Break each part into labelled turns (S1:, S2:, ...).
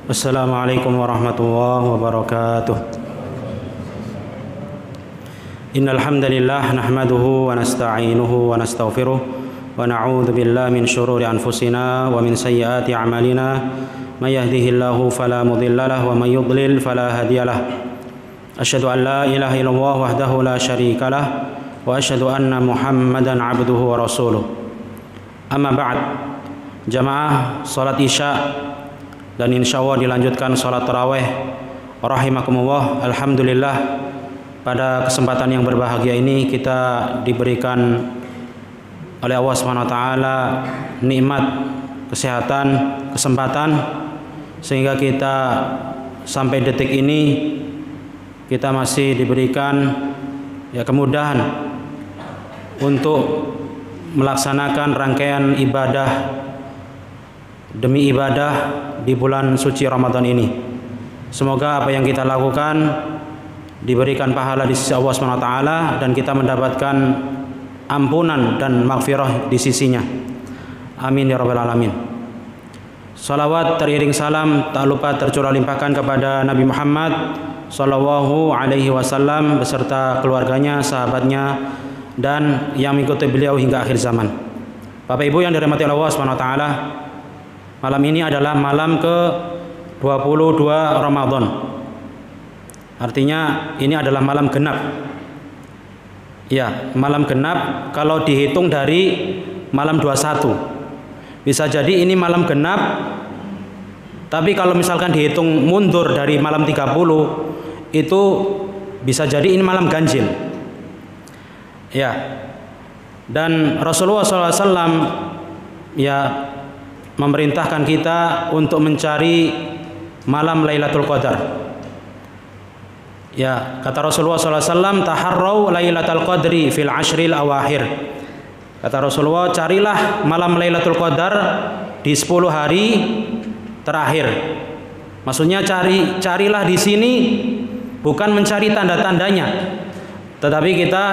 S1: Assalamualaikum warahmatullahi wabarakatuh. Innal hamdalillah nahmaduhu wa nasta'inuhu wa nastaghfiruh wa na'udzu billahi min shururi anfusina wa min sayyiati a'malina may yahdihillahu fala mudilla lahu wa may yudlil fala hadiyalah. Asyhadu an la ilaha illallah wahdahu la syarika lah wa asyhadu anna Muhammadan 'abduhu wa rasuluh. Amma ba'd. Jamaah salat Isya dan insya Allah dilanjutkan sholat taraweh rahimakumullah. Alhamdulillah, pada kesempatan yang berbahagia ini kita diberikan oleh Allah SWT nikmat kesehatan, kesempatan, sehingga kita sampai detik ini kita masih diberikan kemudahan untuk melaksanakan rangkaian ibadah demi ibadah di bulan suci Ramadan ini. Semoga apa yang kita lakukan diberikan pahala di sisi Allah SWT dan kita mendapatkan ampunan dan maghfirah di sisinya. Amin ya rabbal alamin. Salawat teriring salam tak lupa tercurah limpahkan kepada Nabi Muhammad sallallahu alaihi wasallam beserta keluarganya, sahabatnya, dan yang mengikuti beliau hingga akhir zaman. Bapak Ibu yang dirahmati Allah SWT, malam ini adalah malam ke-22 Ramadan. Artinya ini adalah malam genap. Ya, malam genap kalau dihitung dari malam 21. Bisa jadi ini malam genap, tapi kalau misalkan dihitung mundur dari malam 30, itu bisa jadi ini malam ganjil. Ya. Dan Rasulullah SAW memerintahkan kita untuk mencari malam Lailatul Qadar. Ya, kata Rasulullah SAW, taharrau Lailatul Qadri fil ashril awakhir. Kata Rasulullah, carilah malam Lailatul Qadar di 10 hari terakhir. Maksudnya carilah di sini bukan mencari tanda-tandanya, tetapi kita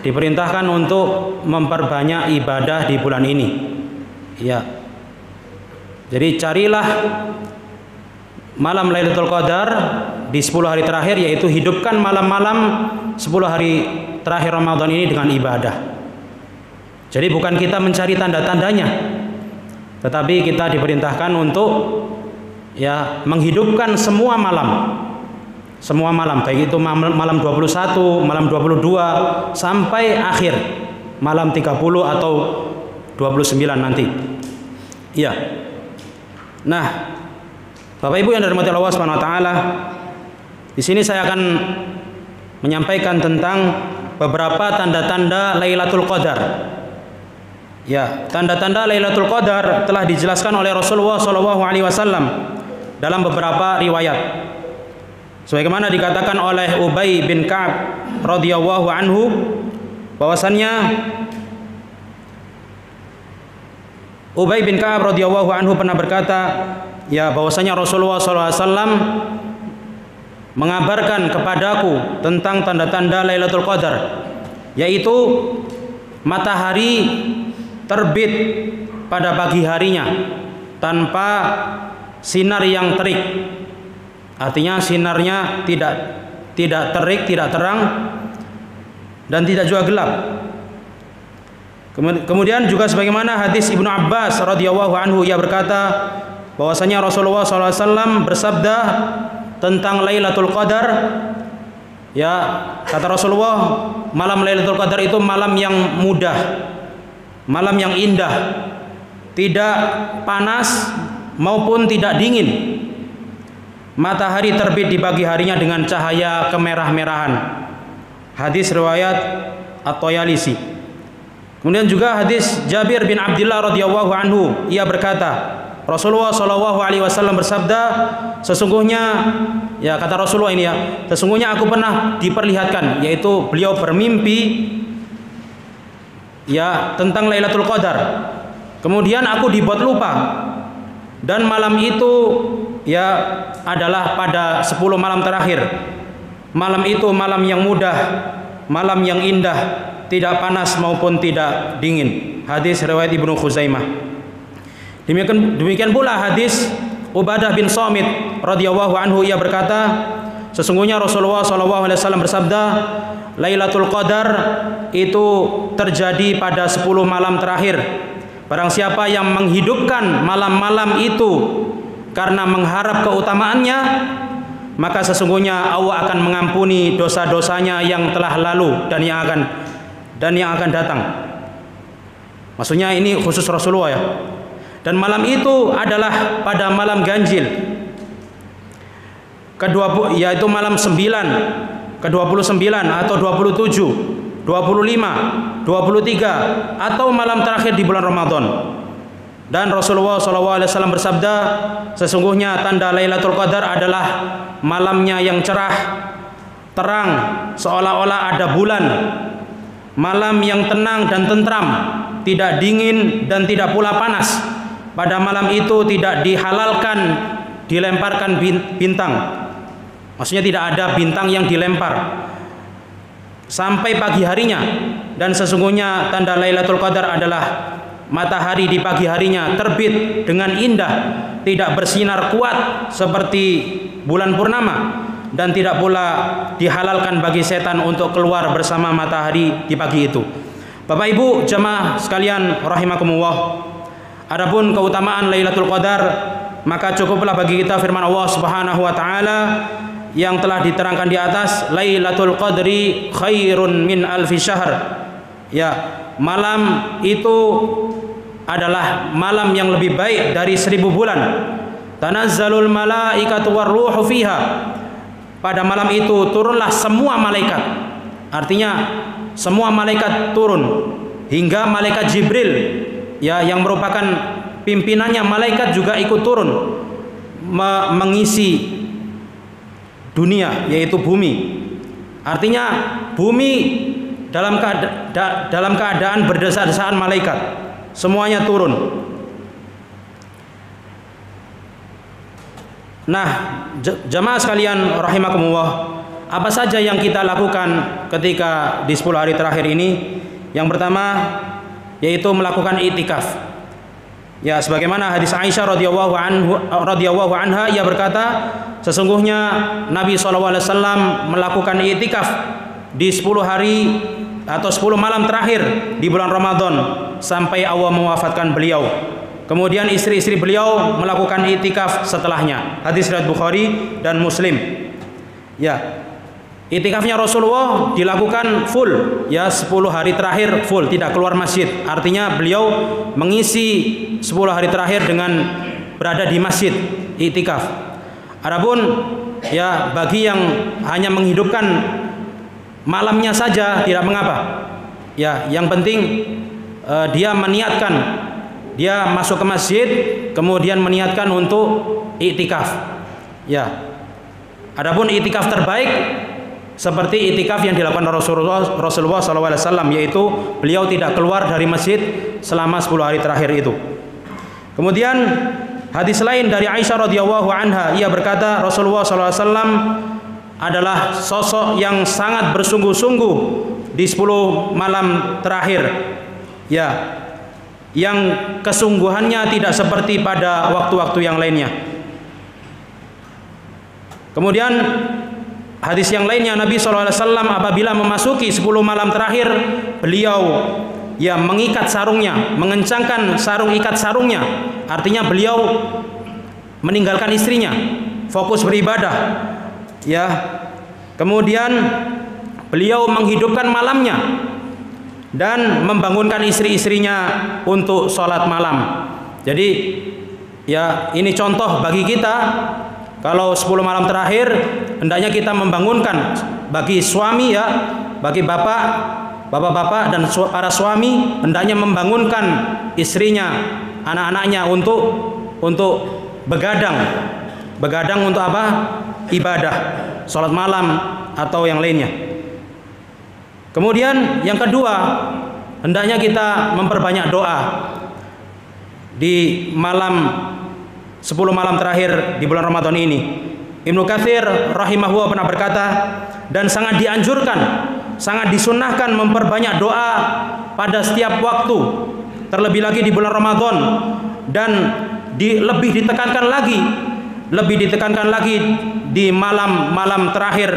S1: diperintahkan untuk memperbanyak ibadah di bulan ini. Ya. Jadi carilah malam Lailatul Qadar di 10 hari terakhir, yaitu hidupkan malam-malam 10 hari terakhir Ramadan ini dengan ibadah. Jadi bukan kita mencari tanda-tandanya, tetapi kita diperintahkan untuk menghidupkan semua malam. Semua malam, baik itu malam 21, malam 22 sampai akhir malam 30 atau 29 nanti. Iya. Nah, Bapak Ibu yang dirahmati Allah Subhanahu wa taala, di sini saya akan menyampaikan tentang beberapa tanda-tanda Lailatul Qadar. Ya, tanda-tanda Lailatul Qadar telah dijelaskan oleh Rasulullah SAW dalam beberapa riwayat. Sebagaimana dikatakan oleh Ubay bin Ka'ab radhiyallahu anhu bahwasannya Ubay bin Ka'ab radhiyallahu anhu pernah berkata, bahwasanya Rasulullah SAW mengabarkan kepadaku tentang tanda-tanda Lailatul Qadar, yaitu matahari terbit pada pagi harinya tanpa sinar yang terik. Artinya sinarnya tidak terik, tidak terang, dan tidak juga gelap. Kemudian juga sebagaimana hadis Ibnu Abbas radhiyallahu anhu, ia berkata bahwasanya Rasulullah SAW bersabda tentang Lailatul Qadar, kata Rasulullah, malam Lailatul Qadar itu malam yang mudah, malam yang indah, tidak panas maupun tidak dingin. Matahari terbit di pagi harinya dengan cahaya kemerah-merahan. Hadis riwayat At-Tayalisi. Kemudian juga hadis Jabir bin Abdullah radhiyallahu anhu, ia berkata, Rasulullah SAW bersabda, sesungguhnya, kata Rasulullah ini, sesungguhnya aku pernah diperlihatkan, yaitu beliau bermimpi tentang Lailatul Qadar. Kemudian aku dibuat lupa, dan malam itu adalah pada 10 malam terakhir. Malam itu malam yang mudah, malam yang indah, tidak panas maupun tidak dingin. Hadis riwayat Ibnu Khuzaimah. Demikian pula hadis Ubadah bin Samit radhiyallahu anhu, ia berkata, sesungguhnya Rasulullah SAW bersabda, Lailatul Qadar itu terjadi pada 10 malam terakhir. Barang siapa yang menghidupkan malam-malam itu karena mengharap keutamaannya, maka sesungguhnya Allah akan mengampuni dosa-dosanya yang telah lalu dan yang akan datang. Maksudnya ini khusus Rasulullah ya. Dan malam itu adalah pada malam ganjil, yaitu malam 9, ke-29 atau 27, 25, 23 atau malam terakhir di bulan Ramadan. Dan Rasulullah SAW bersabda, sesungguhnya tanda Lailatul Qadar adalah malamnya yang cerah, terang, seolah-olah ada bulan. Malam yang tenang dan tentram, tidak dingin dan tidak pula panas. Pada malam itu tidak dihalalkan dilemparkan bintang. Maksudnya tidak ada bintang yang dilempar sampai pagi harinya. Dan sesungguhnya tanda Lailatul Qadar adalah matahari di pagi harinya terbit dengan indah, tidak bersinar kuat seperti bulan purnama, dan tidak pula dihalalkan bagi setan untuk keluar bersama matahari di pagi itu. Bapak Ibu jemaah sekalian rahimakumullah, adapun keutamaan Lailatul Qadar, maka cukuplah bagi kita firman Allah Subhanahu wa taala yang telah diterangkan di atas, Lailatul Qadri khairun min alfi syahr. Ya, malam itu adalah malam yang lebih baik dari 1000 bulan. Tanazzalul malaikatu warruhu fiha. Pada malam itu turunlah semua malaikat. Artinya semua malaikat turun, hingga malaikat Jibril ya, yang merupakan pimpinannya malaikat juga ikut turun mengisi dunia, yaitu bumi. Artinya bumi dalam keadaan berdesas-desaan malaikat, semuanya turun. Nah, jamaah sekalian rahimakumullah, apa saja yang kita lakukan ketika di 10 hari terakhir ini? Yang pertama yaitu melakukan i'tikaf. Ya, sebagaimana hadis Aisyah radhiyallahu anha, ia berkata, sesungguhnya Nabi SAW melakukan i'tikaf di 10 hari atau 10 malam terakhir di bulan Ramadan sampai Allah mewafatkan beliau. Kemudian istri-istri beliau melakukan i'tikaf setelahnya. Hadis riwayat Bukhari dan Muslim. Ya, i'tikafnya Rasulullah dilakukan full, ya 10 hari terakhir full, tidak keluar masjid. Artinya beliau mengisi 10 hari terakhir dengan berada di masjid i'tikaf. Adapun ya bagi yang hanya menghidupkan malamnya saja tidak mengapa. Ya, yang penting dia meniatkan, dia masuk ke masjid kemudian meniatkan untuk i'tikaf. Ya. Adapun i'tikaf terbaik seperti i'tikaf yang dilakukan Rasulullah SAW, yaitu beliau tidak keluar dari masjid selama 10 hari terakhir itu. Kemudian hadis lain dari Aisyah radhiyallahu anha, ia berkata Rasulullah SAW adalah sosok yang sangat bersungguh-sungguh di 10 malam terakhir, ya, yang kesungguhannya tidak seperti pada waktu-waktu yang lainnya. Kemudian hadis yang lainnya, Nabi SAW apabila memasuki 10 malam terakhir, beliau ya mengikat sarungnya, mengencangkan sarung ikat sarungnya. Artinya beliau meninggalkan istrinya, fokus beribadah. Ya. Kemudian beliau menghidupkan malamnya dan membangunkan istri-istrinya untuk sholat malam. Jadi ya ini contoh bagi kita. Kalau 10 malam terakhir hendaknya kita membangunkan, bagi suami ya, bagi bapak-bapak dan para suami hendaknya membangunkan istrinya, anak-anaknya untuk begadang untuk apa? Ibadah, sholat malam atau yang lainnya. Kemudian yang kedua, hendaknya kita memperbanyak doa di malam 10 malam terakhir di bulan Ramadan ini. Ibnu Katsir rahimahullah pernah berkata, dan sangat dianjurkan, sangat disunnahkan memperbanyak doa pada setiap waktu, terlebih lagi di bulan Ramadan, dan lebih ditekankan lagi di malam-malam terakhir,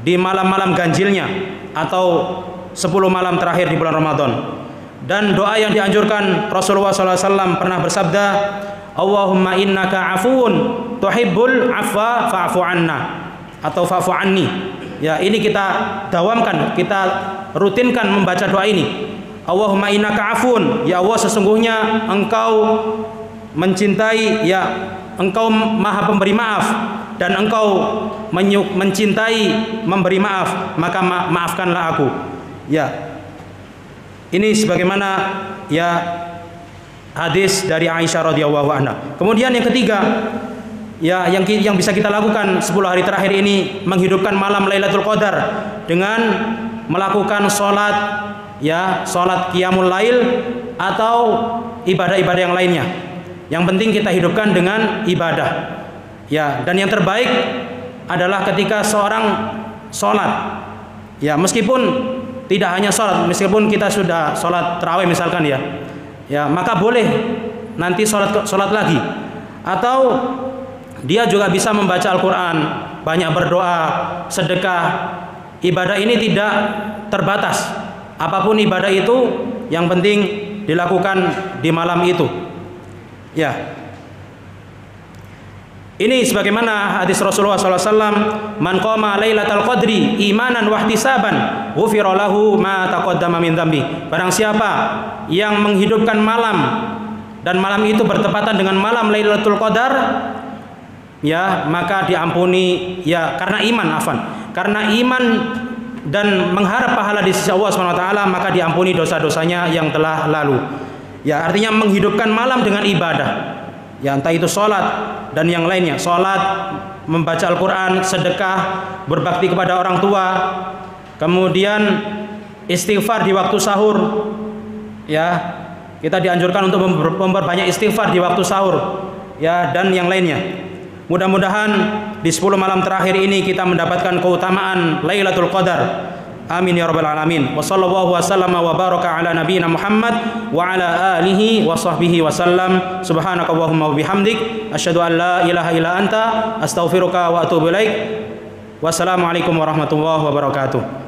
S1: di malam-malam ganjilnya atau 10 malam terakhir di bulan Ramadan. Dan doa yang dianjurkan, Rasulullah SAW pernah bersabda, Allahumma innaka afuun tuhibbul afwa fa'fu anna, atau fa'fu anni. Ya, ini kita dawamkan, kita rutinkan membaca doa ini. Allahumma innaka afuun, ya Allah sesungguhnya Engkau mencintai, ya Engkau Maha Pemberi maaf, dan Engkau mencintai memberi maaf, maka maafkanlah aku. Ya, ini sebagaimana ya hadis dari Aisyah radhiyallahu anha. Kemudian yang ketiga, ya yang bisa kita lakukan 10 hari terakhir ini, menghidupkan malam Lailatul Qadar dengan melakukan sholat qiyamul lail atau ibadah-ibadah yang lainnya. Yang penting kita hidupkan dengan ibadah. Ya, dan yang terbaik adalah ketika seorang sholat. Ya, meskipun tidak hanya sholat, meskipun kita sudah sholat tarawih misalkan ya maka boleh nanti sholat lagi. Atau dia juga bisa membaca Al-Quran, banyak berdoa, sedekah. Ibadah ini tidak terbatas. Apapun ibadah itu, yang penting dilakukan di malam itu. Ya, ini sebagaimana hadis Rasulullah SAW, man qama lailatal qadri imanan wahtisaban ghufira lahu ma taqaddama min dzambi. Barang siapa yang menghidupkan malam dan malam itu bertepatan dengan malam Lailatul Qadar, ya maka diampuni, ya karena iman dan mengharap pahala di sisi Allah SWT, maka diampuni dosa-dosanya yang telah lalu. Ya, artinya menghidupkan malam dengan ibadah. Ya, entah itu sholat dan yang lainnya, sholat, membaca Al-Quran, sedekah, berbakti kepada orang tua, kemudian istighfar di waktu sahur. Ya, kita dianjurkan untuk memperbanyak istighfar di waktu sahur, ya, dan yang lainnya. Mudah-mudahan di 10 malam terakhir ini kita mendapatkan keutamaan Lailatul Qadar. Amin ya rabbal alamin. Wa sallallahu wasallama wa baraka ala nabiyyina Muhammad wa ala alihi wa sahbihi wasallam. Subhanakallahumma wa bihamdik asyhadu an la ilaha illa anta astaghfiruka wa atubu ilaik. Wassalamualaikum warahmatullahi wabarakatuh.